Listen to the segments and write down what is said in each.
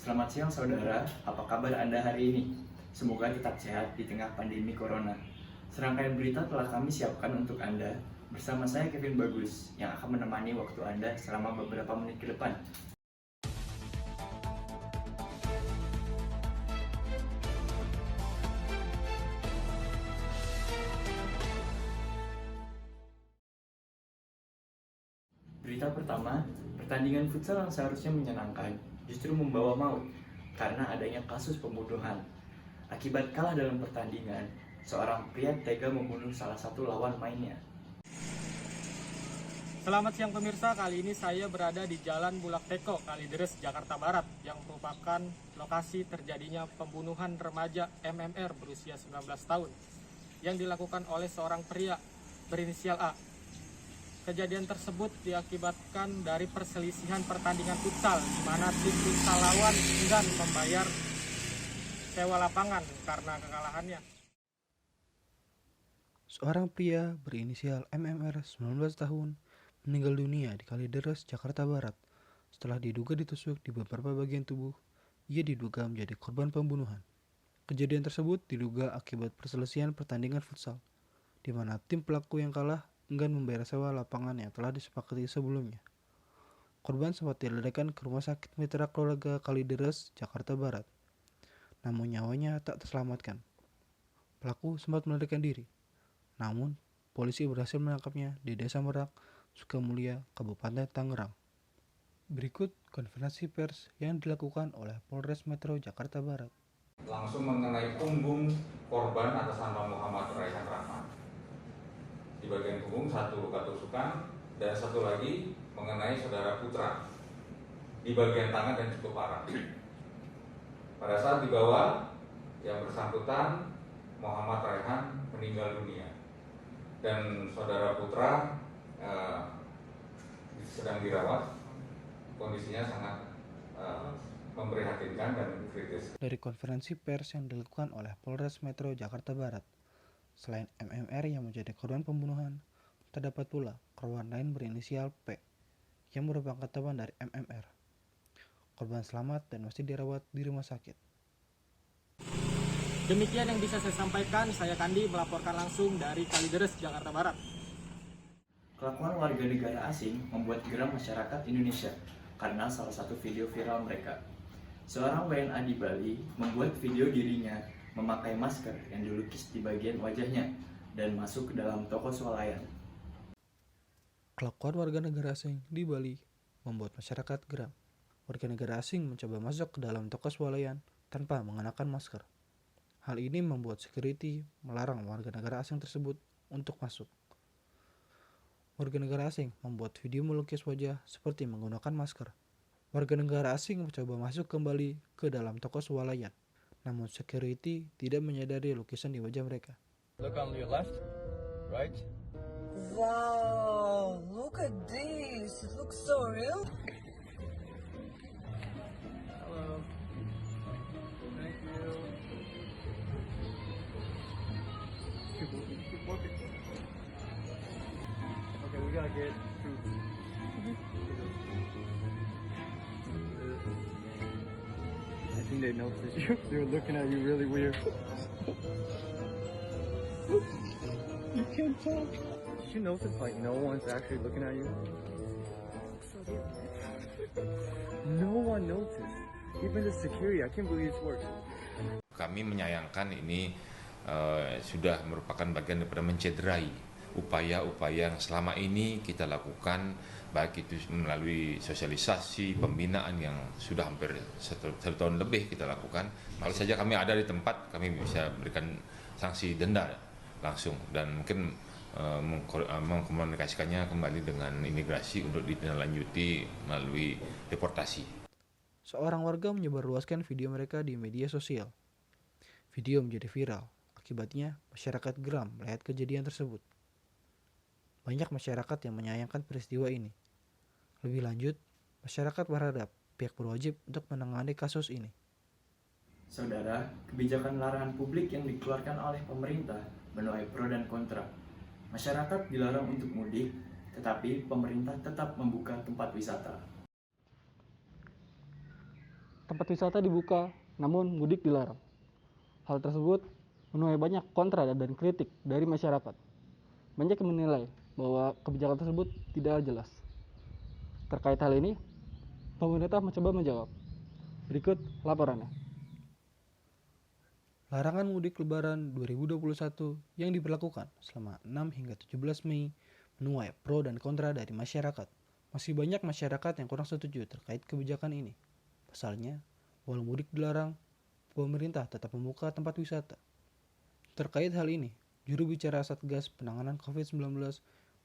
Selamat siang saudara, apa kabar Anda hari ini? Semoga tetap sehat di tengah pandemi corona. Serangkaian berita telah kami siapkan untuk Anda. Bersama saya Kevin Bagus, yang akan menemani waktu Anda selama beberapa menit ke depan. Berita pertama, pertandingan futsal yang seharusnya menyenangkan justru membawa maut karena adanya kasus pembunuhan. Akibat kalah dalam pertandingan, seorang pria tega membunuh salah satu lawan mainnya. Selamat siang pemirsa, kali ini saya berada di Jalan Bulak Teko, Kalideres, Jakarta Barat yang merupakan lokasi terjadinya pembunuhan remaja MMR berusia 19 tahun yang dilakukan oleh seorang pria berinisial A. Kejadian tersebut diakibatkan dari perselisihan pertandingan futsal di mana tim futsal lawan enggan membayar sewa lapangan karena kekalahannya. Seorang pria berinisial MMR 19 tahun meninggal dunia di Kalideres, Jakarta Barat setelah diduga ditusuk di beberapa bagian tubuh. Ia diduga menjadi korban pembunuhan. Kejadian tersebut diduga akibat perselisihan pertandingan futsal, di mana tim pelaku yang kalah enggan membayar sewa lapangan yang telah disepakati sebelumnya. Korban sempat dilarikan ke Rumah Sakit Mitra Keluarga Kalideres, Jakarta Barat. Namun nyawanya tak terselamatkan. Pelaku sempat melarikan diri. Namun, polisi berhasil menangkapnya di Desa Merak, Sukamulya, Kabupaten Tangerang. Berikut konferensi pers yang dilakukan oleh Polres Metro Jakarta Barat. Langsung mengenai punggung korban atas nama Muhammad Raihan Rahman. Di bagian punggung satu luka tusukan dan satu lagi mengenai saudara Putra di bagian tangan dan cukup parah. Pada saat dibawa, yang bersangkutan Muhammad Raihan meninggal dunia dan saudara Putra sedang dirawat, kondisinya sangat memprihatinkan dan kritis. Dari konferensi pers yang dilakukan oleh Polres Metro Jakarta Barat, selain MMR yang menjadi korban pembunuhan, terdapat pula korban lain berinisial P yang merupakan teman dari MMR. Korban selamat dan masih dirawat di rumah sakit. Demikian yang bisa saya sampaikan, saya Kandi melaporkan langsung dari Kalideres, Jakarta Barat. Kelakuan warga negara asing membuat geram masyarakat Indonesia karena salah satu video viral mereka. Seorang WNA di Bali membuat video dirinya memakai masker yang dilukis di bagian wajahnya dan masuk ke dalam toko swalayan. Kelakuan warga negara asing di Bali membuat masyarakat geram. Warga negara asing mencoba masuk ke dalam toko swalayan tanpa mengenakan masker. Hal ini membuat security melarang warga negara asing tersebut untuk masuk. Warga negara asing membuat video melukis wajah seperti menggunakan masker. Warga negara asing mencoba masuk kembali ke dalam toko swalayan, namun security tidak menyadari lukisan di wajah mereka. Look on your left, right. Wow, look at this. It looks so real. Hello. Thank you. Keep walking. Okay, we gotta get food. I think they noticed you. They were looking at you really weird. You can't talk. Did you notice like no one's actually looking at you? No one noticed. Even the security, I can't believe this works. Kami menyayangkan ini sudah merupakan bagian daripada mencederai upaya-upaya yang selama ini kita lakukan, baik itu melalui sosialisasi, pembinaan yang sudah hampir satu tahun lebih kita lakukan. Kalau saja kami ada di tempat, kami bisa berikan sanksi denda langsung dan mungkin mengkomunikasikannya kembali dengan imigrasi untuk ditindaklanjuti melalui deportasi. Seorang warga menyebarluaskan video mereka di media sosial. Video menjadi viral. Akibatnya, masyarakat geram melihat kejadian tersebut. Banyak masyarakat yang menyayangkan peristiwa ini. Lebih lanjut, masyarakat berharap pihak berwajib untuk menangani kasus ini. Saudara, kebijakan larangan publik yang dikeluarkan oleh pemerintah menuai pro dan kontra. Masyarakat dilarang untuk mudik, tetapi pemerintah tetap membuka tempat wisata. tempat wisata dibuka, namun mudik dilarang. Hal tersebut menuai banyak kontra dan kritik dari masyarakat. Banyak yang menilai bahwa kebijakan tersebut tidak jelas. Terkait hal ini, pemerintah mencoba menjawab. Berikut laporannya. Larangan mudik Lebaran 2021 yang diberlakukan selama 6 hingga 17 Mei menuai pro dan kontra dari masyarakat. Masih banyak masyarakat yang kurang setuju terkait kebijakan ini. Pasalnya, walau mudik dilarang, pemerintah tetap membuka tempat wisata. Terkait hal ini, juru bicara Satgas Penanganan COVID-19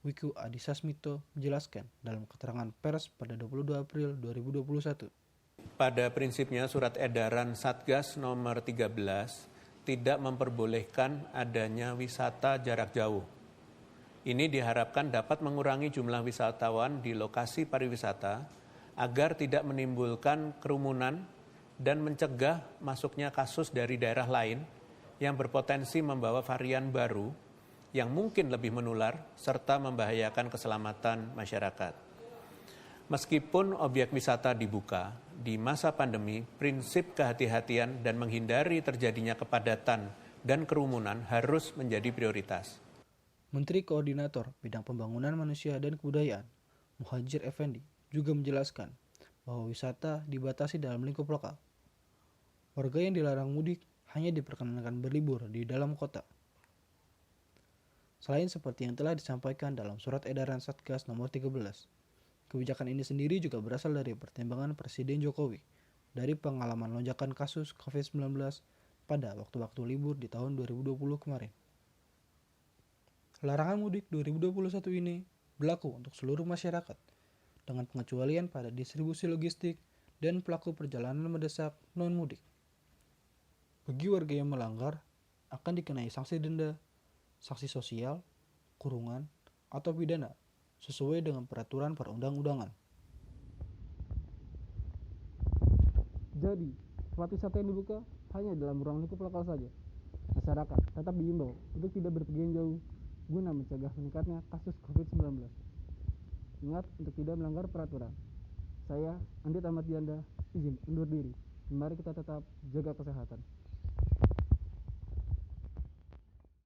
Wiku Adhisa Smito menjelaskan dalam keterangan pers pada 22 April 2021. Pada prinsipnya surat edaran Satgas nomor 13 tidak memperbolehkan adanya wisata jarak jauh. Ini diharapkan dapat mengurangi jumlah wisatawan di lokasi pariwisata agar tidak menimbulkan kerumunan dan mencegah masuknya kasus dari daerah lain yang berpotensi membawa varian baru yang mungkin lebih menular serta membahayakan keselamatan masyarakat. Meskipun objek wisata dibuka, di masa pandemi, prinsip kehati-hatian dan menghindari terjadinya kepadatan dan kerumunan harus menjadi prioritas. Menteri Koordinator Bidang Pembangunan Manusia dan Kebudayaan, Muhadjir Effendi, juga menjelaskan bahwa wisata dibatasi dalam lingkup lokal. Warga yang dilarang mudik hanya diperkenankan berlibur di dalam kota. Selain seperti yang telah disampaikan dalam surat edaran Satgas nomor 13, kebijakan ini sendiri juga berasal dari pertimbangan Presiden Jokowi dari pengalaman lonjakan kasus COVID-19 pada waktu-waktu libur di tahun 2020 kemarin. Larangan mudik 2021 ini berlaku untuk seluruh masyarakat dengan pengecualian pada distribusi logistik dan pelaku perjalanan mendesak non-mudik. Bagi warga yang melanggar akan dikenai sanksi denda, sanksi sosial, kurungan, atau pidana sesuai dengan peraturan perundang-undangan. Jadi, tempat wisata yang dibuka hanya dalam ruang lingkup lokal saja. Masyarakat tetap diimbau untuk tidak berpergian jauh guna mencegah meningkatnya kasus COVID-19. Ingat untuk tidak melanggar peraturan. Saya, Andit Ahmad Dianda, izin undur diri. Mari kita tetap jaga kesehatan.